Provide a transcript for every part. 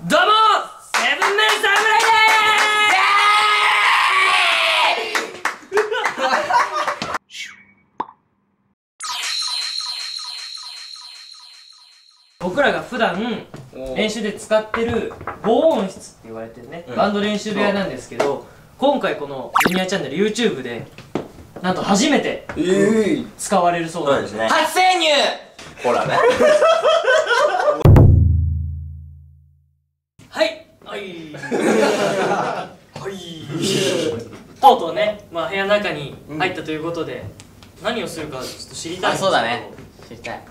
どうもセブンメン侍でーす。僕らが普段練習で使ってる防音室って言われてるね、バンド練習部屋なんですけど、今回このジュニアチャンネル YouTube でなんと初めて使われるそうなんですね。初潜入。ほらね。はいはいはいとうとうね、部屋の中に入ったということで、何をするかちょっと知りたいんですけど。そうだね、知りたい。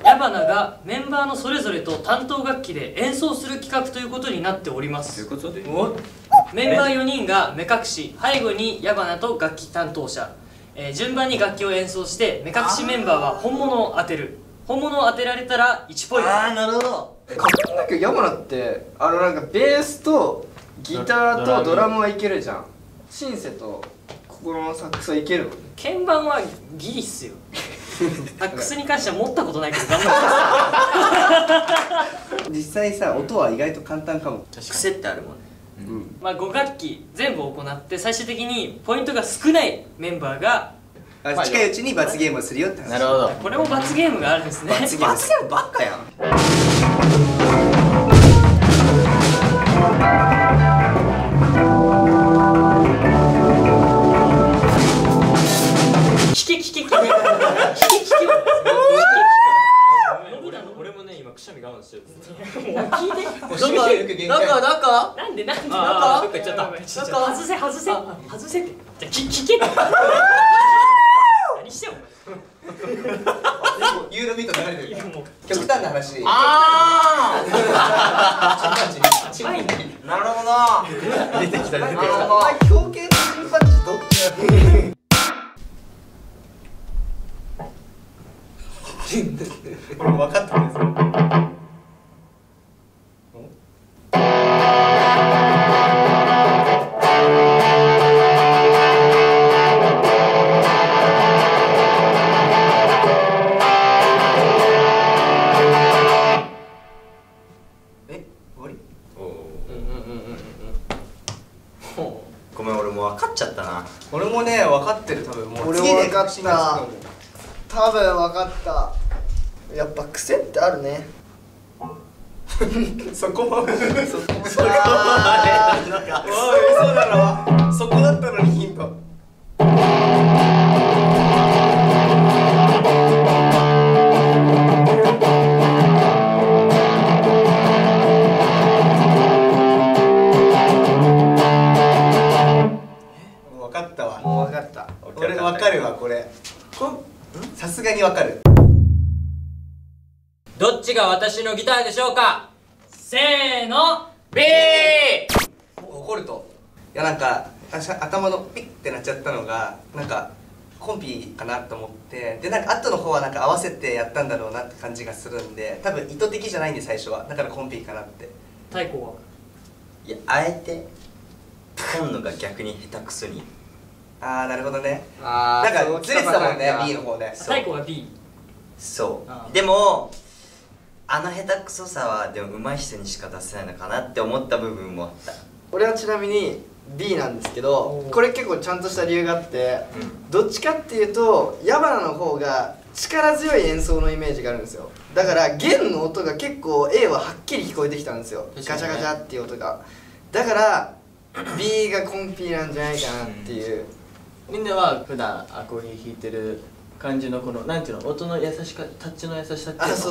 矢花がメンバーのそれぞれと担当楽器で演奏する企画ということになっております。ということでメンバー4人が目隠し、背後に矢花と楽器担当者、順番に楽器を演奏して目隠しメンバーは本物を当てる。本物を当てられたら1ポイント。ああ、なるほど。なんか矢花ってなんかベースとギターとドラムはいけるじゃん。シンセとここのサックスはいけるの？鍵盤はギリっすよ。サックスに関しては持ったことないけど頑張って実際さ、音は意外と簡単かも。癖ってあるもんね。5楽器全部行って最終的にポイントが少ないメンバーが近いうちに罰ゲームをするよって話。なるほど。これも罰ゲームがあるんですね。罰ゲームばっかやん。俺もね、今くしゃみ我慢してる。聞いて。中なんでどっか行っちゃった。外せって。じゃあ聞けって。何してんおユーロビート流れてる。前。極端な話。あ近いね。あ、なるほど。出てきた。狂犬とチンパンジーどっちだ？これ分かったんですよ。ごめん、俺もう分かっちゃったな。俺もね、分かってる。多分もう俺も分かった。多分分かった。やっぱ癖ってあるね。そこまで。そこまで。そこまで。おい、嘘だろ。そこだったのにヒント。分かったわ。もう分かった。俺分かるわ、これ。さすがに分かる。どっちが私のギターでしょうか？せーの。 B！ 怒ると、いやなんか頭のピッてなっちゃったのがなんかコンピかなと思って、でなんか後の方はなんか合わせてやったんだろうなって感じがするんで、多分意図的じゃないんで最初は。だからコンピかなって。太鼓はいや、あえて今度が逆に下手くそに。ああ、なるほどね。あなんかずれてたもんね、B の方で。太鼓は B。そうああでも下手くそさはでも上手い人にしか出せないのかなって思った部分もあった。俺はちなみに B なんですけど、これ結構ちゃんとした理由があって、どっちかっていうと矢花の方が力強い演奏のイメージがあるんですよ。だから弦の音が結構 A ははっきり聞こえてきたんですよ。ガチャガチャっていう音が。だから B がコンピなんじゃないかなっていう。みんなは普段アコギ弾いてる感じのこのなんていうの、音の優しかタッチの優しさっていうの、そ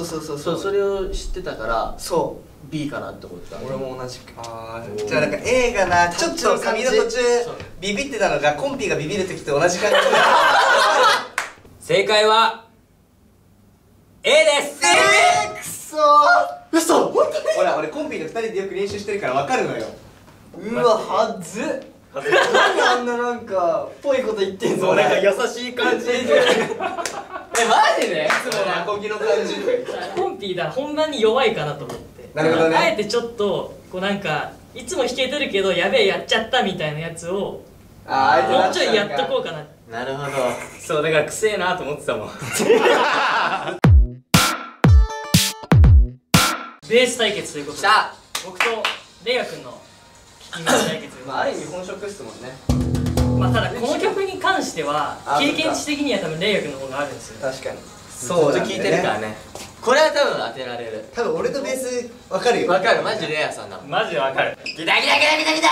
うそれを知ってたからそ B かなって思った。う。俺も同じく。ああ、じゃあなんか A がな、ちょっと髪の途中ビビってたのがコンピがビビる時と同じ感じで。正解は A です。くそー。嘘。ほら、俺コンピで2人でよく練習してるから分かるのよ。うわ、はずっ。何あんななんかぽいこと言ってんぞ。なんか優しい感じでマジで？いつものアコギの感じ。コンピだ、本番に弱いかなと思って。なるほどね。あえてちょっとこうなんかいつも弾けてるけどやべえやっちゃったみたいなやつをあー、もうちょいやっとこうかな。なるほど。そうだからくせえなと思ってたもん。ベース対決ということで、僕とレイヤ君の聞き耳対決。まあある意味本職っすもんね。まあただこの曲に関しては経験値的には多分レイヤ君の方があるんですよ。確かに。そう聞いてるからね。これは多分当てられる。多分俺とベース分かるよ。わかる、マジレアさんだもん。マジでわかる。ギタギタギタギタギタ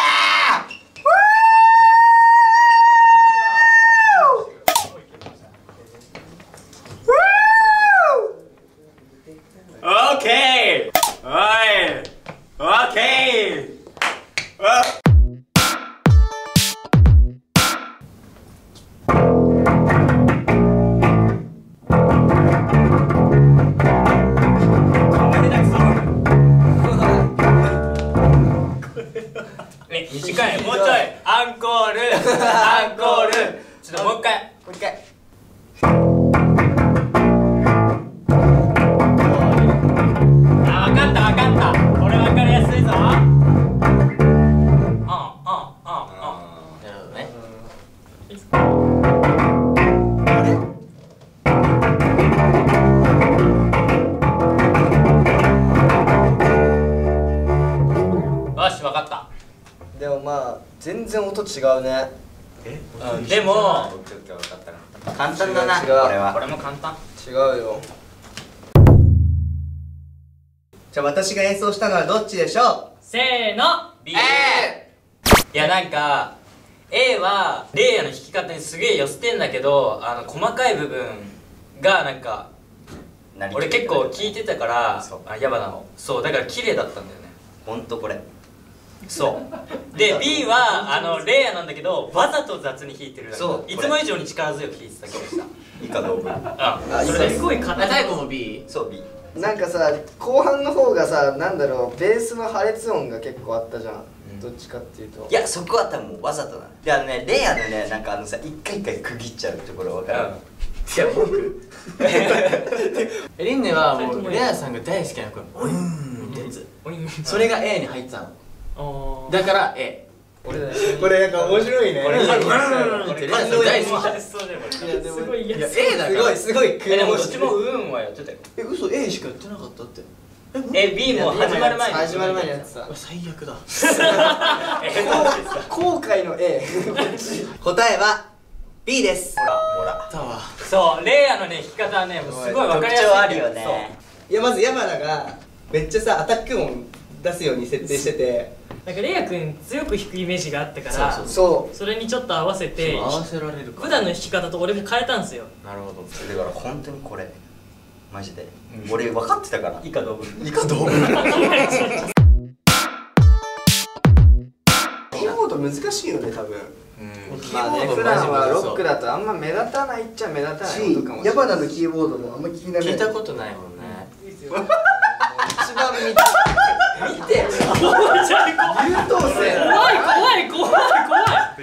オッケー。おい。オッケー。短い、もうちょい。アンコール。アンコール。ちょっともう一回。もう一回。あ、わかったわかった。これわかりやすいぞ。なるほどね。よし、わかった。でもまあ全然音違うね。でも、オッケーオッケー分かったな。簡単だな、違うこれは。これも簡単。違うよ。じゃあ私が演奏したのはどっちでしょう？せーの。 B。いや、なんか A はレイヤの弾き方にすげえ寄せてんだけど、細かい部分がなんか俺結構聞いてたから、矢花の、そうだから綺麗だったんだよね。ほんとこれ。そうで B はレイヤなんだけど、わざと雑に弾いてる。そういつも以上に力強く弾いてた気がした。以下同文。それすごい硬い。太鼓も B？ そう B。なんかさ後半の方がさなんだろうベースの破裂音が結構あったじゃん。どっちかっていうと。いや、そこは多分もうわざとな。でね、レイヤーのね、なんかさ、一回一回区切っちゃうところわかる？いや僕リンネはもうレアさんが大好きなこのオインってやつ。それが A に入ってたの。だから A。俺だこれなんか面白いね。これレアさん大好きじゃん。すごい嫌。 A だから。すごいでもどっちも運はやってたよ。嘘 A しかやってなかったって。B も始まる前に。始まる前にやってた。最悪だ。後悔の A。答えは B です。ほら。だわ。そう、レイヤのね弾き方はね、もうすごいわかりやすい。特徴あるよね。いやまず山名がめっちゃさアタック音出すように設定してて、なんかレイヤ君強く弾くイメージがあったからそう。それにちょっと合わせて合わせられるか。普段の弾き方と俺も変えたんですよ。なるほど。だから本当にこれ。マジで。俺分かってたから。以下同文。以下同文。キーボード難しいよね多分。まあね普段はロックだとあんま目立たないっちゃ目立たない音かもしれない。山名のキーボードもあんま聞き慣れない。聞いたことないもんね。一番見て優等生。怖い。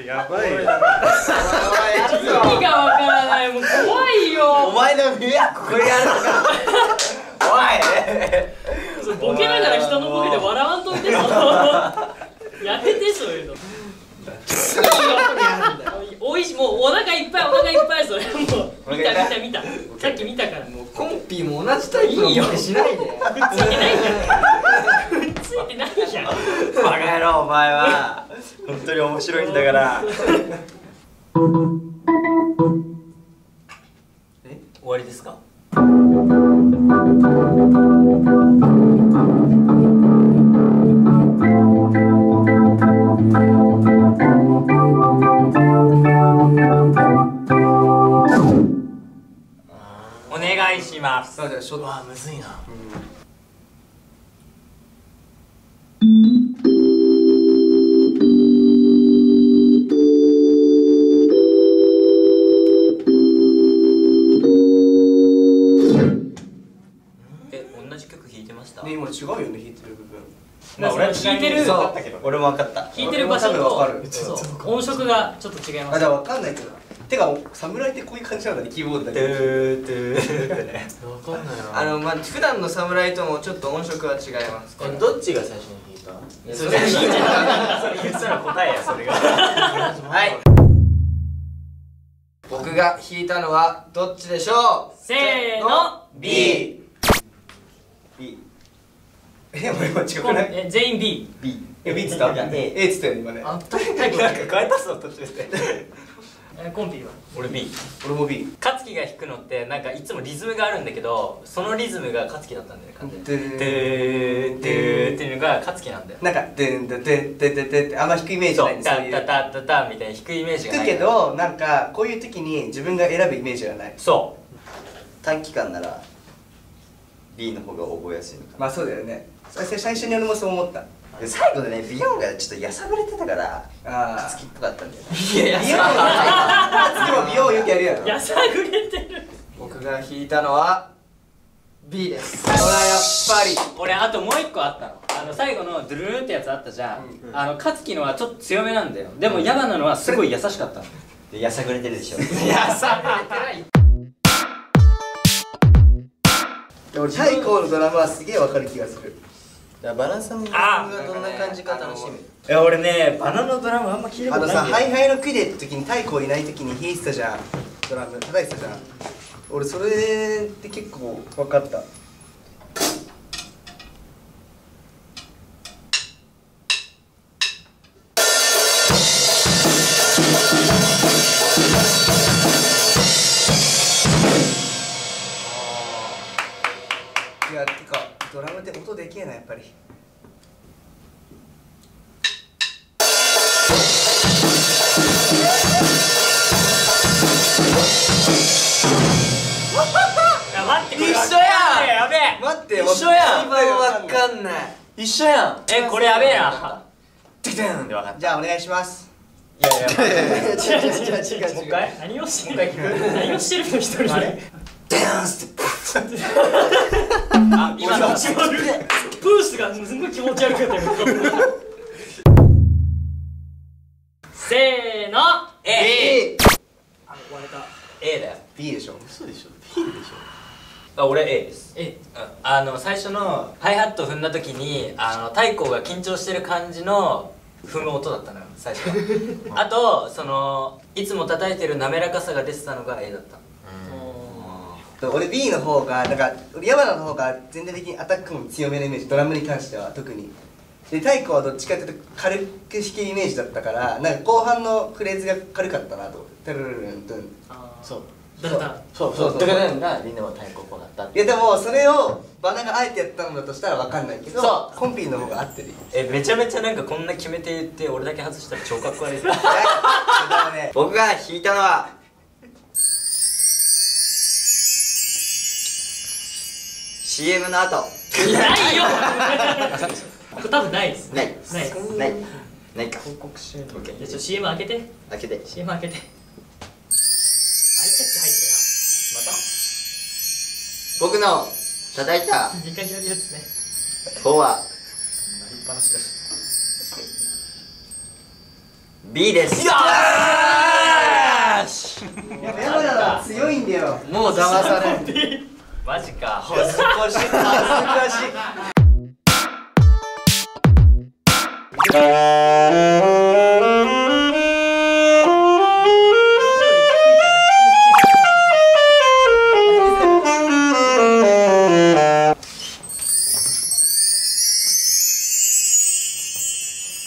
やばいよ。意味がわからない。もう怖いよ。お前の目はここにあるのか。おい。ボケながら人のボケで笑わんといてよ。やめてそういうの。おいしもうお腹いっぱいそれもう見たさっき見たからもうコンピも同じタイプのボケしないで。くっついてないじゃん。くっついてないじゃん。バカ野郎お前は。本当に面白いんだから。終わりですか？お願いします。そうだよ、うわむずいな。同じ曲弾いてました？ね今違うよね弾いてる部分。まあ俺は弾いてるそう。俺も分かった。弾いてる場所俺も多分わかるとそう音色がちょっと違います。あ、じゃあ分かんないけど。てか侍ってこういう感じなんだね、キーボードだけ。わかんないな。まあ普段の侍ともちょっと音色は違います。どっちが最初に弾いた？それ聞いてなそれ言ったら答えやそれが。はい。僕が弾いたのはどっちでしょう？せーの。 B。 B。俺も違くない？全員 B。 B っつった？ A っつったよ今ね。あ、タイプなんか変えたぞ途中で。コンピーは俺 B。俺も B。勝樹が弾くのってなんかいつもリズムがあるんだけど、そのリズムが勝樹だったんだよね、完全に。ドゥルルルでーっていうのが勝樹なんだよ。なんかでんでででででってあんま弾くイメージないんですタタタタタみたいな弾くイメージがない。弾くけどなんかこういう時に自分が選ぶイメージがない。そ短期間なら B の方が覚えやすいのかまあそうだよね。最初に俺もそう思った。な。最後でねビヨンがちょっとやさぐれてたからあ好きっぽかったんだよね。う。いや美容は次も美容よくやるやろ。やさぐれてる。僕が弾いたのは B です。ほらやっぱり俺あともう一個あったの。最後のドゥルルンってやつあったじゃん。勝樹のはちょっと強めなんだよ。でも矢花のはすごい優しかったの。でやさぐれてるでしょ。やさぐれてない。太鼓のドラムはすげえわかる気がする。バランさんがどんな感じか楽しみ。いや俺ねバナナのドラムあんま聞いたことないんだよ。ハイハイのクイデの時に太鼓いない時に弾いてたじゃん。ドラム叩いてたじゃん。俺それって結構分かった。いやてかドラムって音でけえなやっぱり。待って、これ一緒ややべえ。待って一緒やん。一番わかんない。一緒やん。これやべえな。ててんでわかった。じゃあお願いします。いやいや、違うもう一回。何をしてる何をしてるの一人で。ダンスってあ、今のプースがすごい気持ち悪かったよ。せーの。 A。割れた。 A だよ。 B でしょ。嘘でしょ。B でしょ。あ、俺 A です。 A。最初のハイハット踏んだ時に太鼓が緊張してる感じの踏む音だったのよ最初は。あといつも叩いてる滑らかさが出てたのが A だった。俺 B の方がなんか俺矢花の方が全体的にアタックも強めのイメージ、ドラムに関しては特に。で太鼓はどっちかっていうと軽く弾けるイメージだったからなんか後半のフレーズが軽かったなと思って。タルルルントゥン。そう。だからそうだからがみんなも太鼓っぽかったって。いやでもそれをバナがあえてやったのだとしたら分かんないけど、そうコンピーの方が合ってるよ。めちゃめちゃなんかこんな決めて言って俺だけ外したら超かっこ悪い。でもね僕が弾いたのはCM の後。ないよ。これ多分ないです。ないない。ないか。じゃあCM 開けて。開けて。 CM 開けて。アイキャッチ入僕の叩いたったよ。2回やるやつね。方は B です。矢花は強いんだよ。もう騙されん。マジか。恥ずかしい恥ずかしい。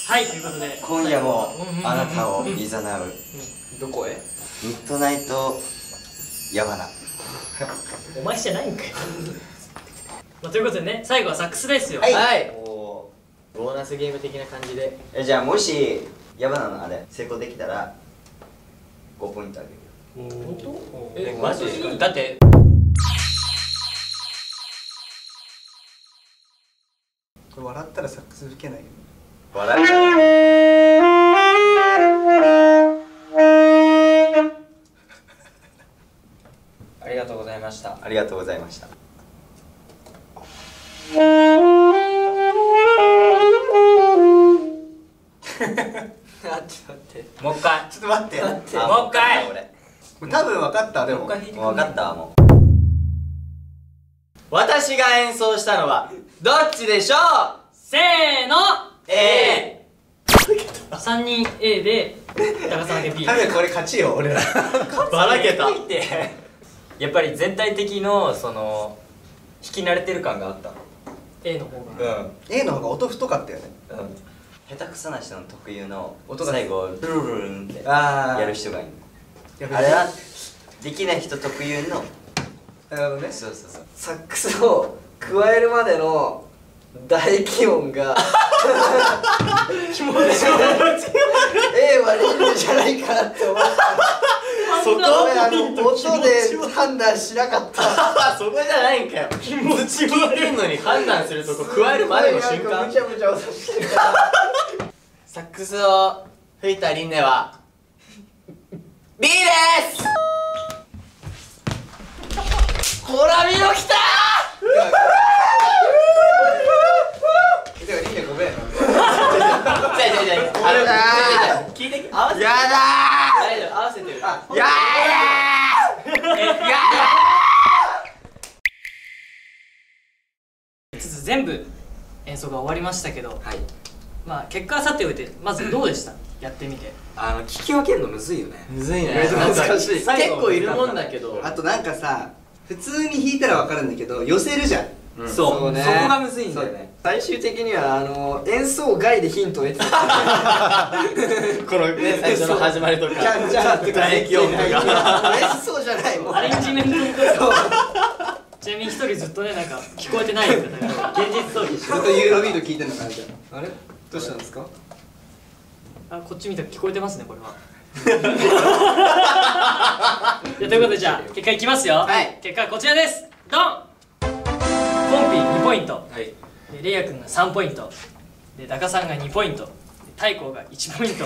はい、ということで今夜もあなたを誘うどこへ？ミッドナイト矢花。お前じゃないんかよ。まあ、ということでね、最後はサックスですよ。はいはい。ボーナスゲーム的な感じで。じゃあもし矢花のあれ成功できたら5ポイントあげる。本当？マジだってこれ笑ったらサックス吹けないよ。笑う。ありがとうございました。ありがとうございました。待って待って。もう一回。ちょっと待って。もう一回。俺多分分かったでも。もう一回弾いてくもう分かったわも私が演奏したのはどっちでしょう。せーの。 A。 3人 A で高さんだけ B。多分これ勝ちよ俺ら。ばらけた。やっぱり全体的の弾き慣れてる感があった。A の方が。A の方が音太かったよね。下手くそな人の特有の音が最後ルルルルンってああやる人がいるやあれはできない人特有のなるほどね。そうそうそうサックスを加えるまでの唾液音が気持ち悪い A はリンネじゃないかなって思ったそこ音で判断しなかったそこじゃないんかよ。気持ち聞いてんのに判断するとこ加えるまでの瞬間む。ちゃむちゃ音してるからサックスを吹いたリンネは B ですほら見ろきただからリンネごめん。聞いて合わせてやだ大丈夫合わせてるーや全部演奏が終わりましたけど、はいまあ結果はさておいてまずどうでしたやってみて。聞き分けるのむずいよね。むずいね。難しい結構いるもんだけど。あとなんかさ、普通に弾いたらわかるんだけど寄せるじゃん。そうそうねそこがむずいんだよね。最終的には演奏外でヒントを得てたこのね最初の始まりとか。じゃんじゃんとか唾液音とか。演奏じゃないもんアレンジメントのちなみに一人ずっとねなんか聞こえてない方が現実逃避してずっとユーロビート聞いてんのかなじゃあ。あれどうしたんですか？あ、こっち見たら聞こえてますねこれは。ということでじゃあ結果いきますよ。はい結果はこちらです。ドン。コンピ2ポイント、はいでレイヤ君が3ポイントでダカさんが2ポイントでタイコが1ポイント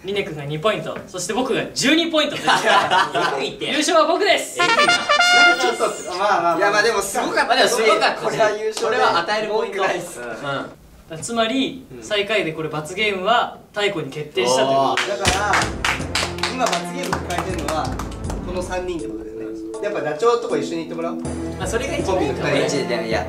リネ君が2ポイントそして僕が12ポイントという優勝は僕です。ちょっとまあいやまあでもすごかったでもすごかったしこれは優勝これは与えるポイント。文句ないっすつまり最下位でこれ罰ゲームはタイコに決定したということでだから今罰ゲーム抱えてるのはこの3人ってことだよね。やっぱダチョウとこ一緒に行ってもらおう。あそれが一番いいかもマね。ジでいや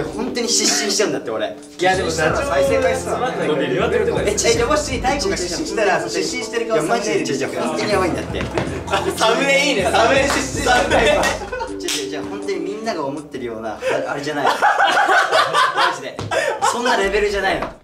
本当に失神しちゃうんだって俺。いやでもダチョウ再生回数はじゃあもし太鼓が失神したら失神してる顔いやマジでじゃ本当にやばいんだってサムネいいね。サムネ失神サムネ。じゃあ本当にみんなが思ってるようなあれじゃないマジでそんなレベルじゃないの。